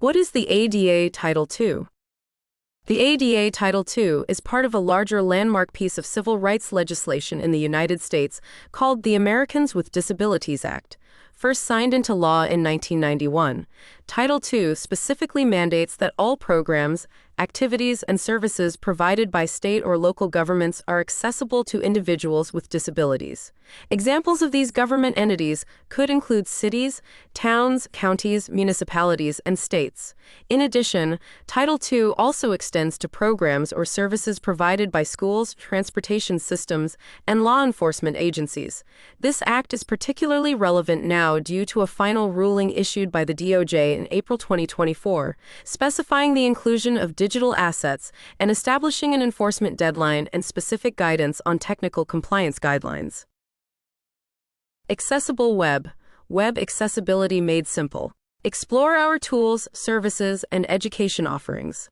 What is the ADA Title II? The ADA Title II is part of a larger landmark piece of civil rights legislation in the United States called the Americans with Disabilities Act. First signed into law in 1991, Title II specifically mandates that all programs, activities, and services provided by state or local governments are accessible to individuals with disabilities. Examples of these government entities could include cities, towns, counties, municipalities, and states. In addition, Title II also extends to programs or services provided by schools, transportation systems, and law enforcement agencies. This act is particularly relevant now due to a final ruling issued by the DOJ in April 2024, specifying the inclusion of digital assets and establishing an enforcement deadline and specific guidance on technical compliance guidelines. Accessible Web. Web accessibility made simple. Explore our tools, services, and education offerings.